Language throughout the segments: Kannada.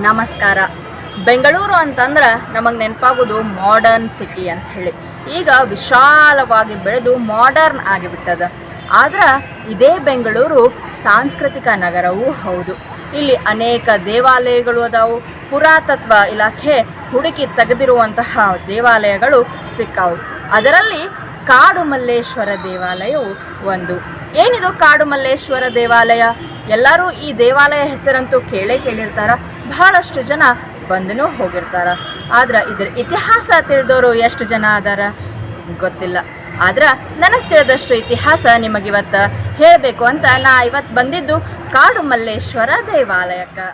ನಮಸ್ಕಾರ. ಬೆಂಗಳೂರು ಅಂತಂದ್ರೆ ನಮಗೆ ನೆನಪಾಗೋದು ಮಾಡರ್ನ್ ಸಿಟಿ ಅಂತ ಹೇಳಿ. ಈಗ ವಿಶಾಲವಾಗಿ ಬೆಳೆದು ಮಾಡರ್ನ್ ಆಗಿಬಿಟ್ಟದ. ಆದ್ರೆ ಇದೇ ಬೆಂಗಳೂರು ಸಾಂಸ್ಕೃತಿಕ ನಗರವೂ ಹೌದು. ಇಲ್ಲಿ ಅನೇಕ ದೇವಾಲಯಗಳು ಅದಾವು. ಪುರಾತತ್ವ ಇಲಾಖೆ ಹುಡುಕಿ ತೆಗೆದಿರುವಂತಹ ದೇವಾಲಯಗಳು ಸಿಕ್ಕಾವು. ಅದರಲ್ಲಿ ಕಾಡು ಮಲ್ಲೇಶ್ವರ ದೇವಾಲಯವು ಒಂದು. ಏನಿದು ಕಾಡು ಮಲ್ಲೇಶ್ವರ ದೇವಾಲಯ? ಎಲ್ಲರೂ ಈ ದೇವಾಲಯ ಹೆಸರಂತೂ ಕೇಳಿರ್ತಾರ. ಬಹಳಷ್ಟು ಜನ ಬಂದೂ ಹೋಗಿರ್ತಾರ. ಆದ್ರೆ ಇದ್ರ ಇತಿಹಾಸ ತಿಳಿದವರು ಎಷ್ಟು ಜನ ಅದಾರ ಗೊತ್ತಿಲ್ಲ. ಆದ್ರೆ ನನಗೆ ತಿಳಿದಷ್ಟು ಇತಿಹಾಸ ನಿಮಗಿವತ್ತು ಹೇಳಬೇಕು ಅಂತ ನಾ ಇವತ್ತು ಬಂದಿದ್ದು ಕಾಡು ಮಲ್ಲೇಶ್ವರ ದೇವಾಲಯಕ್ಕೆ.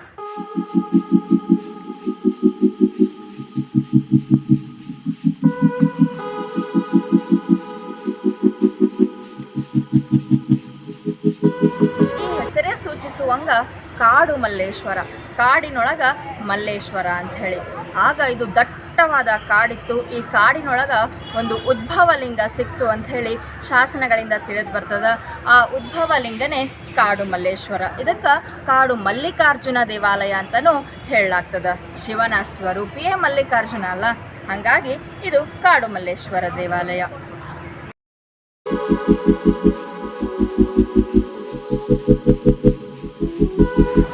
ಸೂಚಿಸುವಂಗ ಕಾಡು ಮಲ್ಲೇಶ್ವರ, ಕಾಡಿನೊಳಗ ಮಲ್ಲೇಶ್ವರ ಅಂತ ಹೇಳಿ. ಆಗ ಇದು ದಟ್ಟವಾದ ಕಾಡಿತ್ತು. ಈ ಕಾಡಿನೊಳಗ ಒಂದು ಉದ್ಭವಲಿಂಗ ಸಿಕ್ತು ಅಂತ ಹೇಳಿ ಶಾಸನಗಳಿಂದ ತಿಳಿದು ಬರ್ತದ. ಆ ಉದ್ಭವಲಿಂಗನೇ ಕಾಡು ಮಲ್ಲೇಶ್ವರ. ಇದಕ್ಕೆ ಕಾಡು ಮಲ್ಲಿಕಾರ್ಜುನ ದೇವಾಲಯ ಅಂತಲೂ ಹೇಳಲಾಗ್ತದ. ಶಿವನ ಸ್ವರೂಪಿಯೇ ಮಲ್ಲಿಕಾರ್ಜುನ ಅಲ್ಲ, ಹಾಗಾಗಿ ಇದು ಕಾಡು ಮಲ್ಲೇಶ್ವರ ದೇವಾಲಯ.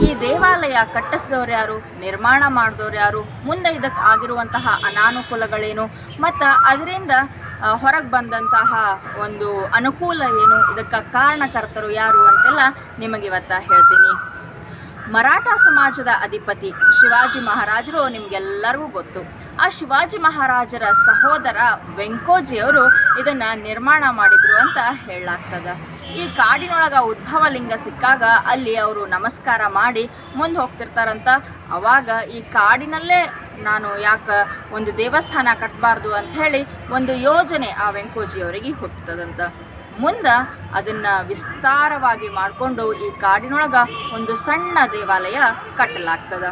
ಈ ದೇವಾಲಯ ಕಟ್ಟಿಸಿದವ್ರು ಯಾರು, ನಿರ್ಮಾಣ ಮಾಡಿದವ್ರು ಯಾರು, ಮುಂದೆ ಇದಕ್ಕೆ ಆಗಿರುವಂತಹ ಅನಾನುಕೂಲಗಳೇನು ಮತ್ತು ಅದರಿಂದ ಹೊರಗೆ ಬಂದಂತಹ ಒಂದು ಅನುಕೂಲ ಏನು, ಇದಕ್ಕೆ ಕಾರಣಕರ್ತರು ಯಾರು ಅಂತೆಲ್ಲ ನಿಮಗಿವತ್ತು ಹೇಳ್ತೀನಿ. ಮರಾಠ ಸಮಾಜದ ಅಧಿಪತಿ ಶಿವಾಜಿ ಮಹಾರಾಜರು ನಿಮಗೆಲ್ಲರಿಗೂ ಗೊತ್ತು. ಆ ಶಿವಾಜಿ ಮಹಾರಾಜರ ಸಹೋದರ ವೆಂಕೋಜಿಯವರು ಇದನ್ನು ನಿರ್ಮಾಣ ಮಾಡಿದರು ಅಂತ ಹೇಳಲಾಗ್ತದ. ಈ ಕಾಡಿನೊಳಗೆ ಉದ್ಭವಲಿಂಗ ಸಿಕ್ಕಾಗ ಅಲ್ಲಿ ಅವರು ನಮಸ್ಕಾರ ಮಾಡಿ ಮುಂದೆ ಹೋಗ್ತಿರ್ತಾರಂತ. ಅವಾಗ ಈ ಕಾಡಿನಲ್ಲೇ ನಾನು ಯಾಕೆ ಒಂದು ದೇವಸ್ಥಾನ ಕಟ್ಟಬಾರ್ದು ಅಂಥೇಳಿ ಒಂದು ಯೋಜನೆ ಆ ವೆಂಕೋಜಿಯವರಿಗೆ ಹುಟ್ಟುತ್ತದಂತ. ಮುಂದೆ ಅದನ್ನು ವಿಸ್ತಾರವಾಗಿ ಮಾಡಿಕೊಂಡು ಈ ಕಾಡಿನೊಳಗೆ ಒಂದು ಸಣ್ಣ ದೇವಾಲಯ ಕಟ್ಟಲಾಗ್ತದ.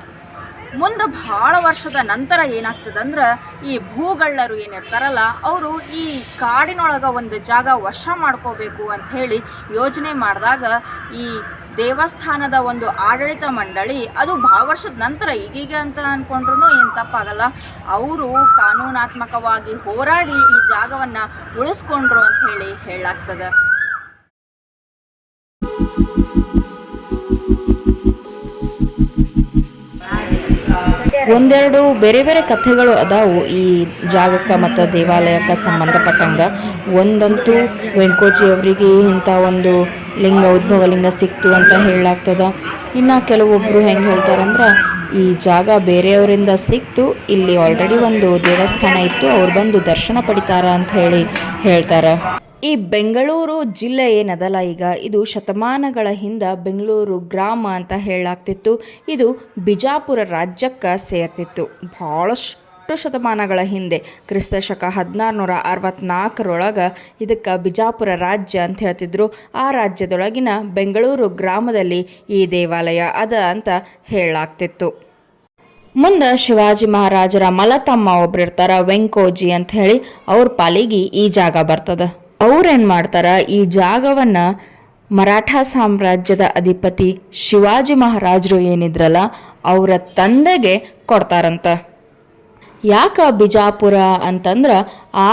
ಮುಂದೆ ಭಾಳ ವರ್ಷದ ನಂತರ ಏನಾಗ್ತದಂದ್ರೆ ಈ ಭೂಗಳ್ಳರು ಏನಿರ್ತಾರಲ್ಲ ಅವರು ಈ ಕಾಡಿನೊಳಗೆ ಒಂದು ಜಾಗ ವಶ ಮಾಡ್ಕೋಬೇಕು ಅಂಥೇಳಿ ಯೋಜನೆ ಮಾಡಿದಾಗ ಈ ದೇವಸ್ಥಾನದ ಒಂದು ಆಡಳಿತ ಮಂಡಳಿ ಅದು ಭಾಳ ವರ್ಷದ ನಂತರ ಈಗೀಗ ಅಂತ ಅಂದ್ಕೊಂಡ್ರೂ ಏನು ತಪ್ಪಾಗಲ್ಲ, ಅವರು ಕಾನೂನಾತ್ಮಕವಾಗಿ ಹೋರಾಡಿ ಈ ಜಾಗವನ್ನು ಉಳಿಸ್ಕೊಂಡ್ರು ಅಂಥೇಳಿ ಹೇಳಲಾಗ್ತದೆ. ಒಂದೆರಡು ಬೇರೆ ಬೇರೆ ಕಥೆಗಳು ಅದಾವು ಈ ಜಾಗಕ್ಕೆ ಮತ್ತು ದೇವಾಲಯಕ್ಕೆ ಸಂಬಂಧಪಟ್ಟಂಗೆ. ಒಂದಂತೂ ವೆಂಕೋಜಿಯವರಿಗೆ ಇಂಥ ಒಂದು ಉದ್ಭವಲಿಂಗ ಸಿಕ್ತು ಅಂತ ಹೇಳಲಾಗ್ತದ. ಇನ್ನು ಕೆಲವೊಬ್ಬರು ಹೆಂಗೆ ಹೇಳ್ತಾರಂದ್ರೆ ಈ ಜಾಗ ಬೇರೆಯವರಿಂದ ಸಿಕ್ತು, ಇಲ್ಲಿ ಆಲ್ರೆಡಿ ಒಂದು ದೇವಸ್ಥಾನ ಇತ್ತು, ಅವ್ರು ಬಂದು ದರ್ಶನ ಪಡಿತಾರ ಅಂತ ಹೇಳ್ತಾರೆ. ಈ ಬೆಂಗಳೂರು ಜಿಲ್ಲೆ ಏನದಲ್ಲ ಈಗ, ಇದು ಶತಮಾನಗಳ ಹಿಂದೆ ಬೆಂಗಳೂರು ಗ್ರಾಮ ಅಂತ ಹೇಳಲಾಗ್ತಿತ್ತು. ಇದು ಬಿಜಾಪುರ ರಾಜ್ಯಕ್ಕೆ ಸೇರ್ತಿತ್ತು. ಭಾಳಷ್ಟು ಶತಮಾನಗಳ ಹಿಂದೆ ಕ್ರಿಸ್ತಶಕ 1664 ಇದಕ್ಕೆ ಬಿಜಾಪುರ ರಾಜ್ಯ ಅಂತ ಹೇಳ್ತಿದ್ರು. ಆ ರಾಜ್ಯದೊಳಗಿನ ಬೆಂಗಳೂರು ಗ್ರಾಮದಲ್ಲಿ ಈ ದೇವಾಲಯ ಅದ ಅಂತ ಹೇಳಲಾಗ್ತಿತ್ತು. ಮುಂದೆ ಶಿವಾಜಿ ಮಹಾರಾಜರ ಮಲತಮ್ಮ ಒಬ್ರು ಇರ್ತಾರ, ವೆಂಕೋಜಿ ಅಂತ ಹೇಳಿ, ಅವ್ರ ಪಾಲಿಗೆ ಈ ಜಾಗ ಬರ್ತದ. ಅವ್ರೇನು ಮಾಡ್ತಾರ, ಈ ಜಾಗವನ್ನು ಮರಾಠ ಸಾಮ್ರಾಜ್ಯದ ಅಧಿಪತಿ ಶಿವಾಜಿ ಮಹಾರಾಜರು ಏನಿದ್ರಲ್ಲ ಅವರ ತಂದೆಗೆ ಕೊಡ್ತಾರಂತ. ಯಾಕೆ ಬಿಜಾಪುರ ಅಂತಂದ್ರೆ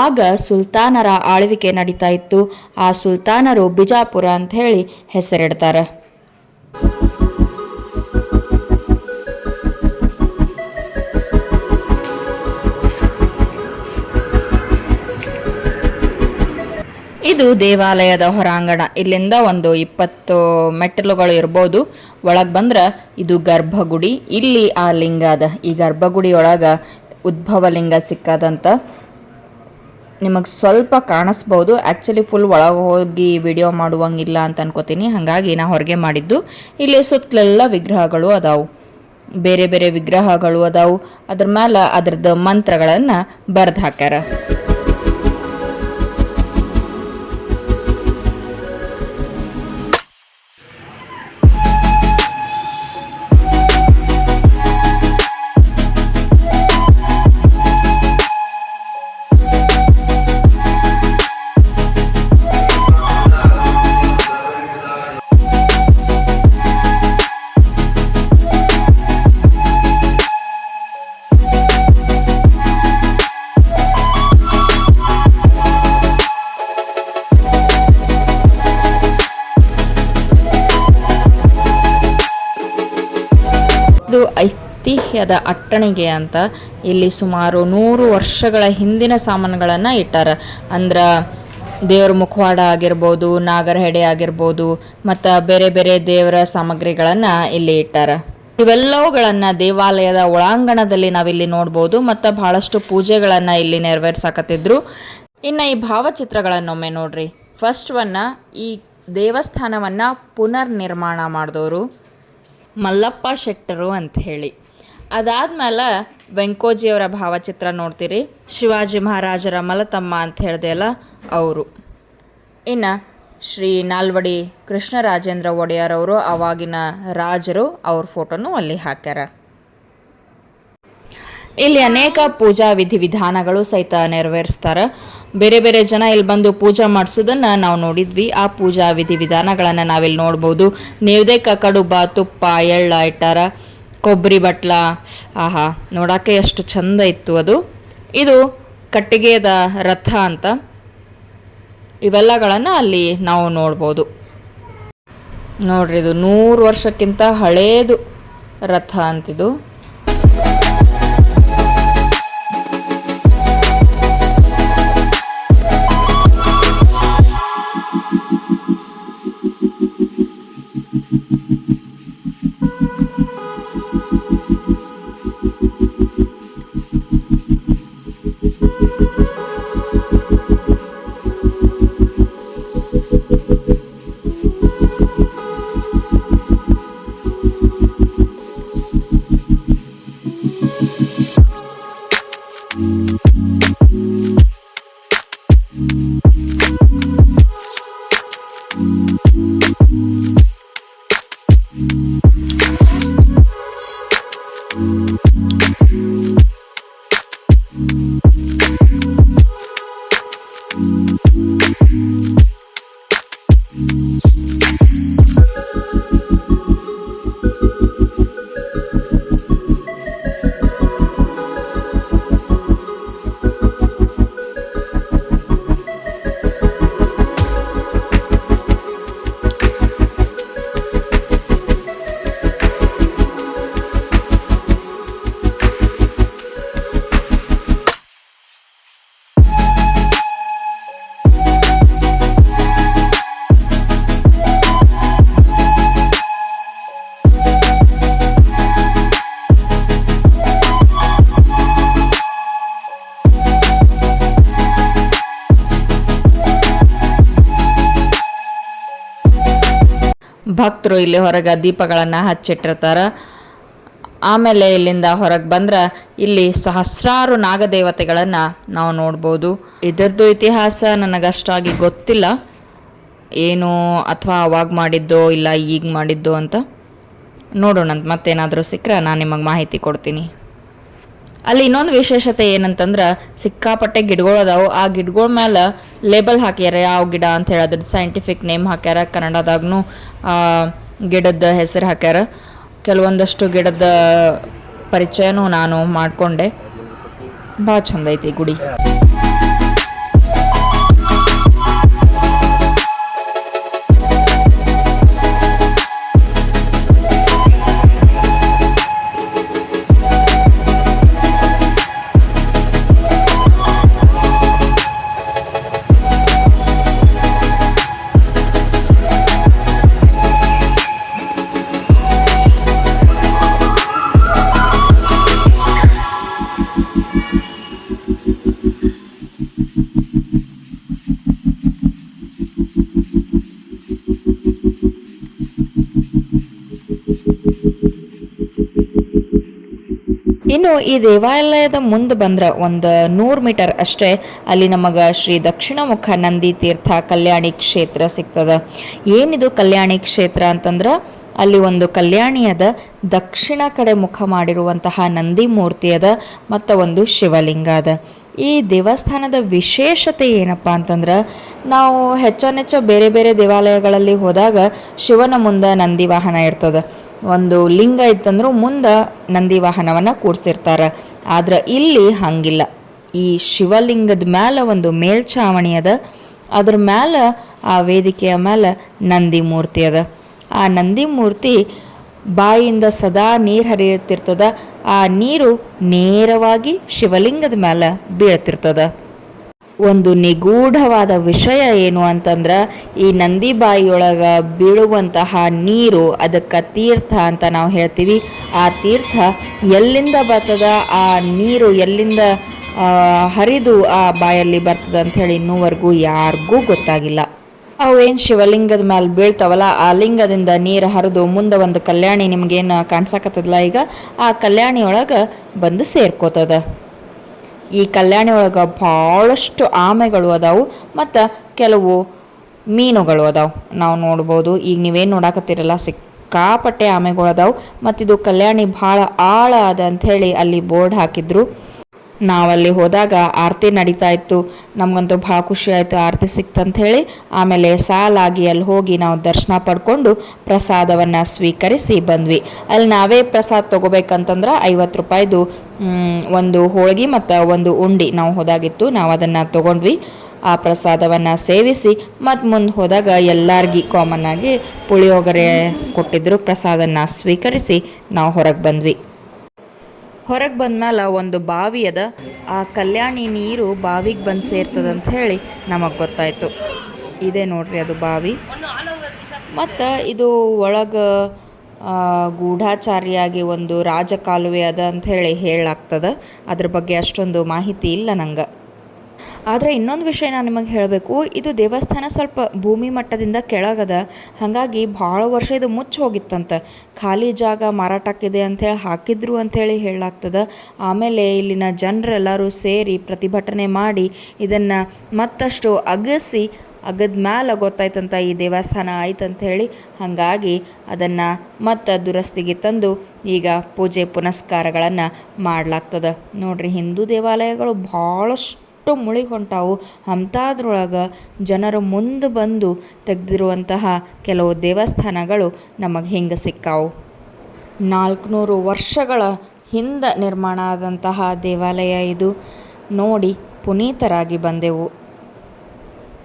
ಆಗ ಸುಲ್ತಾನರ ಆಳ್ವಿಕೆ ನಡೀತಾ ಇತ್ತು. ಆ ಸುಲ್ತಾನರು ಬಿಜಾಪುರ ಅಂತ ಹೇಳಿ ಹೆಸರಿಡ್ತಾರೆ. ಇದು ದೇವಾಲಯದ ಹೊರಾಂಗಣ. ಇಲ್ಲಿಂದ ಒಂದು 20 ಮೆಟ್ಟಿಲುಗಳು ಇರ್ಬೋದು. ಒಳಗೆ ಬಂದ್ರೆ ಇದು ಗರ್ಭಗುಡಿ. ಇಲ್ಲಿ ಆ ಲಿಂಗ ಅದ. ಈ ಗರ್ಭಗುಡಿಯೊಳಗೆ ಉದ್ಭವಲಿಂಗ ಸಿಕ್ಕದಂತ ನಿಮಗೆ ಸ್ವಲ್ಪ ಕಾಣಿಸ್ಬೋದು. ಆ್ಯಕ್ಚುಲಿ ಫುಲ್ ಒಳಗೆ ಹೋಗಿ ವಿಡಿಯೋ ಮಾಡುವಂಗಿಲ್ಲ ಅಂತ ಅನ್ಕೋತೀನಿ, ಹಾಗಾಗಿ ನಾ ಹೊರಗೆ ಮಾಡಿದ್ದು. ಇಲ್ಲಿ ಸುತ್ತಲೆಲ್ಲ ವಿಗ್ರಹಗಳು ಅದಾವು, ಬೇರೆ ಬೇರೆ ವಿಗ್ರಹಗಳು ಅದಾವು. ಅದ್ರ ಮೇಲೆ ಅದ್ರದ್ದು ಮಂತ್ರಗಳನ್ನು ಬರೆದು ಹಾಕ್ಯಾರ. ಇದು ಐತಿಹ್ಯದ ಅಟ್ಟಣಿಗೆ ಅಂತ. ಇಲ್ಲಿ ಸುಮಾರು 100 ವರ್ಷಗಳ ಹಿಂದಿನ ಸಾಮಾನುಗಳನ್ನು ಇಟ್ಟಾರ. ಅಂದ್ರೆ ದೇವರ ಮುಖವಾಡ ಆಗಿರ್ಬೋದು, ನಾಗರಹೆಡೆ ಆಗಿರ್ಬೋದು, ಮತ್ತು ಬೇರೆ ಬೇರೆ ದೇವರ ಸಾಮಗ್ರಿಗಳನ್ನು ಇಲ್ಲಿ ಇಟ್ಟಾರ. ಇವೆಲ್ಲವುಗಳನ್ನು ದೇವಾಲಯದ ಒಳಾಂಗಣದಲ್ಲಿ ನಾವಿಲ್ಲಿ ನೋಡ್ಬೋದು. ಮತ್ತು ಬಹಳಷ್ಟು ಪೂಜೆಗಳನ್ನು ಇಲ್ಲಿ ನೆರವೇರ್ಸಾಕತ್ತಿದ್ರು. ಇನ್ನು ಈ ಭಾವಚಿತ್ರಗಳನ್ನೊಮ್ಮೆ ನೋಡ್ರಿ. ಫಸ್ಟ್ ಈ ದೇವಸ್ಥಾನವನ್ನು ಪುನರ್ ನಿರ್ಮಾಣ ಮಾಡಿದವರು ಮಲ್ಲಪ್ಪ ಶೆಟ್ಟರು ಅಂತ ಹೇಳಿ. ಅದಾದ್ಮೇಲೆ ವೆಂಕೋಜಿಯವರ ಭಾವಚಿತ್ರ ನೋಡ್ತೀರಿ. ಶಿವಾಜಿ ಮಹಾರಾಜರ ಮಲತಮ್ಮ ಅಂತ ಹೇಳಿದೆ ಅಲ್ಲ, ಅವರು. ಇನ್ನು ಶ್ರೀ ನಾಲ್ವಡಿ ಕೃಷ್ಣರಾಜೇಂದ್ರ ಒಡೆಯರ್ ಅವರು, ಅವಾಗಿನ ರಾಜರು, ಅವ್ರ ಫೋಟೋನು ಅಲ್ಲಿ ಹಾಕ್ಯಾರ. ಇಲ್ಲಿ ಅನೇಕ ಪೂಜಾ ವಿಧಿವಿಧಾನಗಳು ಸಹಿತ ನೆರವೇರಿಸ್ತಾರೆ. ಬೇರೆ ಬೇರೆ ಜನ ಇಲ್ಲಿ ಬಂದು ಪೂಜೆ ಮಾಡಿಸೋದನ್ನು ನಾವು ನೋಡಿದ್ವಿ. ಆ ಪೂಜಾ ವಿಧಿವಿಧಾನಗಳನ್ನು ನಾವಿಲ್ಲಿ ನೋಡ್ಬೋದು. ನೇವ್ದೆಕ ಕಡುಬ, ತುಪ್ಪ, ಎಳ್ಳ ಇಟ್ಟಾರ. ಕೊಬ್ಬರಿ ಬಟ್ಲ, ಆಹಾ, ನೋಡೋಕ್ಕೆ ಎಷ್ಟು ಚಂದ ಇತ್ತು ಅದು. ಇದು ಕಟ್ಟಿಗೆದ ರಥ ಅಂತ. ಇವೆಲ್ಲಗಳನ್ನು ಅಲ್ಲಿ ನಾವು ನೋಡ್ಬೋದು. ನೋಡ್ರಿ, ಇದು 100 ವರ್ಷಕ್ಕಿಂತ ಹಳೇದು ರಥ ಅಂತಿದು. ಭಕ್ತರು ಇಲ್ಲಿ ಹೊರಗೆ ದೀಪಗಳನ್ನು ಹಚ್ಚಿಟ್ಟಿರ್ತಾರೆ. ಆಮೇಲೆ ಇಲ್ಲಿಂದ ಹೊರಗೆ ಬಂದ್ರೆ ಇಲ್ಲಿ ಸಹಸ್ರಾರು ನಾಗದೇವತೆಗಳನ್ನು ನಾವು ನೋಡ್ಬೋದು. ಇದರದ್ದು ಇತಿಹಾಸ ನನಗಷ್ಟಾಗಿ ಗೊತ್ತಿಲ್ಲ, ಏನು ಅಥವಾ ಅವಾಗ ಮಾಡಿದ್ದೋ ಇಲ್ಲ ಈಗ ಮಾಡಿದ್ದೋ ಅಂತ. ನೋಡೋಣಂತ, ಮತ್ತೇನಾದರೂ ಸಿಕ್ಕರೆ ನಾನು ನಿಮಗೆ ಮಾಹಿತಿ ಕೊಡ್ತೀನಿ. ಅಲ್ಲಿ ಇನ್ನೊಂದು ವಿಶೇಷತೆ ಏನಂತಂದ್ರೆ, ಸಿಕ್ಕಾಪಟ್ಟೆ ಗಿಡಗಳು ಅದಾವು. ಆ ಗಿಡಗಳ ಮೇಲೆ ಲೇಬಲ್ ಹಾಕ್ಯಾರ, ಯಾವ ಗಿಡ ಅಂತ ಹೇಳೋದ್ರ ಸೈಂಟಿಫಿಕ್ ನೇಮ್ ಹಾಕ್ಯಾರ. ಕನ್ನಡದಾಗೂ ಗಿಡದ ಹೆಸರು ಹಾಕ್ಯಾರ. ಕೆಲವೊಂದಷ್ಟು ಗಿಡದ ಪರಿಚಯನೂ ನಾನು ಮಾಡಿಕೊಂಡೆ. ಭಾಳ ಚಂದ ಐತಿ ಗುಡಿ. ಇನ್ನು ಈ ದೇವಾಲಯದ ಮುಂದೆ ಬಂದ್ರೆ ಒಂದು 100 ಮೀಟರ್ ಅಷ್ಟೇ ಅಲ್ಲಿ ನಮಗೆ ಶ್ರೀ ದಕ್ಷಿಣಮುಖ ನಂದಿ ತೀರ್ಥ ಕಲ್ಯಾಣಿ ಕ್ಷೇತ್ರ ಸಿಗ್ತದೆ. ಏನಿದು ಕಲ್ಯಾಣಿ ಕ್ಷೇತ್ರ ಅಂತಂದ್ರೆ, ಅಲ್ಲಿ ಒಂದು ಕಲ್ಯಾಣಿ ಅದ, ದಕ್ಷಿಣ ಕಡೆ ಮುಖ ಮಾಡಿರುವಂತಹ ನಂದಿ ಮೂರ್ತಿ ಅದ, ಮತ್ತು ಒಂದು ಶಿವಲಿಂಗ ಅದ. ಈ ದೇವಸ್ಥಾನದ ವಿಶೇಷತೆ ಏನಪ್ಪ ಅಂತಂದ್ರೆ, ನಾವು ಹೆಚ್ಚಾನೆಚ್ಚ ಬೇರೆ ಬೇರೆ ದೇವಾಲಯಗಳಲ್ಲಿ ಹೋದಾಗ ಶಿವನ ಮುಂದೆ ನಂದಿ ವಾಹನ ಇರ್ತದೆ. ಒಂದು ಲಿಂಗ ಇತ್ತಂದ್ರೂ ಮುಂದೆ ನಂದಿ ವಾಹನವನ್ನು ಕೂಡಿಸಿರ್ತಾರೆ. ಆದ್ರೆ ಇಲ್ಲಿ ಹಂಗಿಲ್ಲ. ಈ ಶಿವಲಿಂಗದ ಮೇಲೆ ಒಂದು ಮೇಲ್ಛಾವಣಿ ಅದ, ಅದ್ರ ಮೇಲೆ ಆ ವೇದಿಕೆಯ ಮೇಲೆ ನಂದಿ ಮೂರ್ತಿ ಅದ. ಆ ನಂದಿ ಮೂರ್ತಿ ಬಾಯಿಯಿಂದ ಸದಾ ನೀರು ಹರಿಯುತ್ತಿರ್ತದ. ಆ ನೀರು ನೇರವಾಗಿ ಶಿವಲಿಂಗದ ಮೇಲೆ ಬೀಳ್ತಿರ್ತದ. ಒಂದು ನಿಗೂಢವಾದ ವಿಷಯ ಏನು ಅಂತಂದ್ರೆ, ಈ ನಂದಿ ಬಾಯಿಯೊಳಗೆ ಬೀಳುವಂತಹ ನೀರು ಅದಕ್ಕೆ ತೀರ್ಥ ಅಂತ ನಾವು ಹೇಳ್ತೀವಿ. ಆ ತೀರ್ಥ ಎಲ್ಲಿಂದ ಬರ್ತದ, ಆ ನೀರು ಎಲ್ಲಿಂದ ಹರಿದು ಆ ಬಾಯಲ್ಲಿ ಬರ್ತದ ಅಂಥೇಳಿ ಇನ್ನೂವರೆಗೂ ಯಾರಿಗೂ ಗೊತ್ತಾಗಿಲ್ಲ. ಅವೇನು ಶಿವಲಿಂಗದ ಮೇಲೆ ಬೀಳ್ತಾವಲ್ಲ, ಆ ಲಿಂಗದಿಂದ ನೀರು ಹರಿದು ಮುಂದೆ ಒಂದು ಕಲ್ಯಾಣಿ ನಿಮ್ಗೇನು ಕಾಣಿಸಕತ್ತದಲ್ಲ ಈಗ, ಆ ಕಲ್ಯಾಣಿ ಒಳಗೆ ಬಂದು ಸೇರ್ಕೋತದ. ಈ ಕಲ್ಯಾಣಿ ಒಳಗೆ ಭಾಳಷ್ಟು ಆಮೆಗಳು ಅದಾವು ಮತ್ತು ಕೆಲವು ಮೀನುಗಳು ಅದಾವು. ನಾವು ನೋಡ್ಬೋದು, ಈಗ ನೀವೇನು ನೋಡಕತ್ತೀರಲ್ಲ, ಸಿಕ್ಕಾಪಟ್ಟೆ ಆಮೆಗಳು ಅದಾವು. ಮತ್ತಿದು ಕಲ್ಯಾಣಿ ಭಾಳ ಆಳ ಅದ ಅಂಥೇಳಿ ಅಲ್ಲಿ ಬೋರ್ಡ್ ಹಾಕಿದ್ರು. ನಾವಲ್ಲಿ ಹೋದಾಗ ಆರತಿ ನಡೀತಾ ಇತ್ತು. ನಮಗಂತೂ ಭಾಳ ಖುಷಿ ಆಯಿತು, ಆರತಿ ಸಿಕ್ತಂಥೇಳಿ. ಆಮೇಲೆ ಸಾಲಾಗಿ ಅಲ್ಲಿ ಹೋಗಿ ನಾವು ದರ್ಶನ ಪಡ್ಕೊಂಡು ಪ್ರಸಾದವನ್ನು ಸ್ವೀಕರಿಸಿ ಬಂದ್ವಿ. ಅಲ್ಲಿ ನಾವೇ ಪ್ರಸಾದ ತೊಗೋಬೇಕಂತಂದ್ರೆ 50 ರೂಪಾಯಿದು ಒಂದು ಹೋಳ್ಗೆ ಮತ್ತು ಒಂದು ಉಂಡೆ ನಾವು ಹೋದಾಗಿತ್ತು. ನಾವು ಅದನ್ನು ತೊಗೊಂಡ್ವಿ. ಆ ಪ್ರಸಾದವನ್ನು ಸೇವಿಸಿ ಮತ್ತು ಮುಂದೆ ಹೋದಾಗ ಎಲ್ಲರಿಗೂ ಕಾಮನ್ ಆಗಿ ಪುಳಿಯೋಗರೆ ಕೊಟ್ಟಿದ್ದರು. ಪ್ರಸಾದನ ಸ್ವೀಕರಿಸಿ ನಾವು ಹೊರಗೆ ಬಂದ್ವಿ. ಹೊರಗೆ ಬಂದ್ಮೇಲೆ ಒಂದು ಬಾವಿ ಅದ. ಆ ಕಲ್ಯಾಣಿ ನೀರು ಬಾವಿಗೆ ಬಂದು ಸೇರ್ತದಂತ ಹೇಳಿ ನಮಗೆ ಗೊತ್ತಾಯಿತು. ಇದೇ ನೋಡ್ರಿ ಅದು ಬಾವಿ. ಮತ್ತು ಇದು ಒಳಗೆ ಗೂಢಾಚಾರಿಯಾಗಿ ಒಂದು ರಾಜಕಾಲುವೆ ಅದ ಅಂಥೇಳಿ ಹೇಳಲಾಗ್ತದೆ. ಅದ್ರ ಬಗ್ಗೆ ಅಷ್ಟೊಂದು ಮಾಹಿತಿ ಇಲ್ಲ ನಂಗೆ. ಆದರೆ ಇನ್ನೊಂದು ವಿಷಯ ನಾನು ನಿಮಗೆ ಹೇಳಬೇಕು, ಇದು ದೇವಸ್ಥಾನ ಸ್ವಲ್ಪ ಭೂಮಿ ಮಟ್ಟದಿಂದ ಕೆಳಗದ. ಹಾಗಾಗಿ ಭಾಳ ವರ್ಷ ಇದು ಮುಚ್ಚಿ ಹೋಗಿತ್ತಂತ. ಖಾಲಿ ಜಾಗ ಮಾರಾಟಕ್ಕಿದೆ ಅಂಥೇಳಿ ಹಾಕಿದ್ರು ಅಂಥೇಳಿ ಹೇಳಲಾಗ್ತದೆ. ಆಮೇಲೆ ಇಲ್ಲಿನ ಜನರೆಲ್ಲರೂ ಸೇರಿ ಪ್ರತಿಭಟನೆ ಮಾಡಿ ಇದನ್ನು ಮತ್ತಷ್ಟು ಅಗಸಿ ಅಗದ ಮ್ಯಾಲೆ ಗೊತ್ತಾಯ್ತಂತ ಈ ದೇವಸ್ಥಾನ ಆಯ್ತಂಥೇಳಿ. ಹಾಗಾಗಿ ಅದನ್ನು ಮತ್ತೆ ದುರಸ್ತಿಗೆ ತಂದು ಈಗ ಪೂಜೆ ಪುನಸ್ಕಾರಗಳನ್ನು ಮಾಡಲಾಗ್ತದೆ. ನೋಡ್ರಿ, ಹಿಂದೂ ದೇವಾಲಯಗಳು ಭಾಳಷ್ಟು ಮುಳುಗಿ ಹೊಂಟಾವು. ಅಂಥದ್ರೊಳಗೆ ಜನರು ಮುಂದೆ ಬಂದು ತೆಗೆದಿರುವಂತಹ ಕೆಲವು ದೇವಸ್ಥಾನಗಳು ನಮಗೆ ಹಿಂಗೆ ಸಿಕ್ಕಾವು. 400 ವರ್ಷಗಳ ಹಿಂದೆ ನಿರ್ಮಾಣ ಆದಂತಹ ದೇವಾಲಯ ಇದು. ನೋಡಿ ಪುನೀತರಾಗಿ ಬಂದೆವು.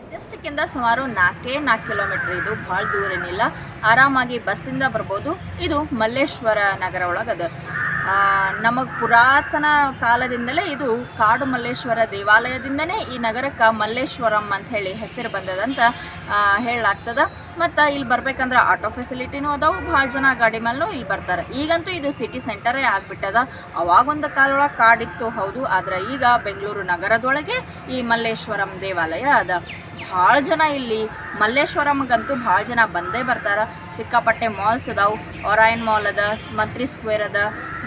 ಮೆಜೆಸ್ಟಿಕ್ಕಿಂದ ಸುಮಾರು 4 ಕಿಲೋಮೀಟ್ರ್. ಇದು ಭಾಳ ದೂರ ಏನಿಲ್ಲ, ಆರಾಮಾಗಿ ಬಸ್ಸಿಂದ ಬರ್ಬೋದು. ಇದು ಮಲ್ಲೇಶ್ವರ ನಗರ ಒಳಗದ. ನಮಗೆ ಪುರಾತನ ಕಾಲದಿಂದಲೇ ಇದು ಕಾಡು ಮಲ್ಲೇಶ್ವರ ದೇವಾಲಯದಿಂದನೇ ಈ ನಗರಕ್ಕೆ ಮಲ್ಲೇಶ್ವರಂ ಅಂತ ಹೇಳಿ ಹೆಸರು ಬಂದದಂತ ಹೇಳಲಾಗ್ತದೆ. ಮತ್ತು ಇಲ್ಲಿ ಬರ್ಬೇಕಂದ್ರೆ ಆಟೋ ಫೆಸಿಲಿಟಿನೂ ಅದಾವು. ಭಾಳ ಜನ ಗಾಡಿ ಮೇಲೂ ಇಲ್ಲಿ ಬರ್ತಾರೆ. ಈಗಂತೂ ಇದು ಸಿಟಿ ಸೆಂಟರೇ ಆಗಿಬಿಟ್ಟದ. ಅವಾಗೊಂದು ಕಾಲೊಳಗೆ ಕಾಡಿತ್ತು ಹೌದು, ಆದರೆ ಈಗ ಬೆಂಗಳೂರು ನಗರದೊಳಗೆ ಈ ಮಲ್ಲೇಶ್ವರಂ ದೇವಾಲಯ ಅದ. ಭಾಳ ಜನ ಇಲ್ಲಿ ಮಲ್ಲೇಶ್ವರಂಗಂತೂ ಭಾಳ ಜನ ಬಂದೇ ಬರ್ತಾರೆ. ಸಿಕ್ಕಾಪಟ್ಟೆ ಮಾಲ್ಸ್ ಅದಾವು. ಒರಾಯನ್ ಮಾಲ್ ಅದ, ಮಂತ್ರಿ ಸ್ಕ್ವೇರ್ ಅದ,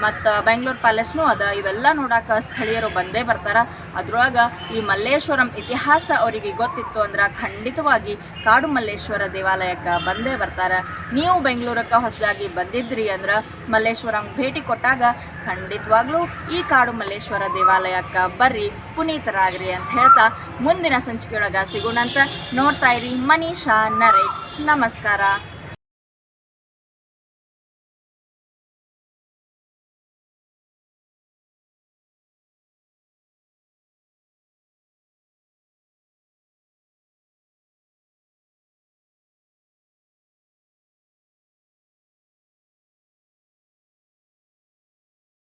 ಮತ್ತು ಬೆಂಗಳೂರು ಪ್ಯಾಲೇಸ್ನೂ ಅದ. ಇವೆಲ್ಲ ನೋಡೋಕೆ ಸ್ಥಳೀಯರು ಬಂದೇ ಬರ್ತಾರೆ. ಅದ್ರೊಳಗೆ ಈ ಮಲ್ಲೇಶ್ವರಂ ಇತಿಹಾಸ ಅವರಿಗೆ ಗೊತ್ತಿತ್ತು ಅಂದ್ರೆ ಖಂಡಿತವಾಗಿ ಕಾಡು ಮಲ್ಲೇಶ್ವರ ದೇವಾಲಯಕ್ಕೆ ಬಂದೇ ಬರ್ತಾರೆ. ನೀವು ಬೆಂಗಳೂರಕ್ಕೆ ಹೊಸದಾಗಿ ಬಂದಿದ್ರಿ ಅಂದ್ರೆ ಮಲ್ಲೇಶ್ವರಂ ಭೇಟಿ ಕೊಟ್ಟಾಗ ಖಂಡಿತವಾಗ್ಲೂ ಈ ಕಾಡು ಮಲ್ಲೇಶ್ವರ ದೇವಾಲಯಕ್ಕೆ ಬರ್ರಿ, ಪುನೀತರಾಗ್ರಿ ಅಂತ ಹೇಳ್ತಾ ಮುಂದಿನ ಸಂಚಿಕೆಯೊಳಗೆ ಸಿಗೋಣಂತ. ನೋಡ್ತಾ ಇರಿ ಮನೀಷಾ ನರೇಟ್ಸ್. ನಮಸ್ಕಾರ.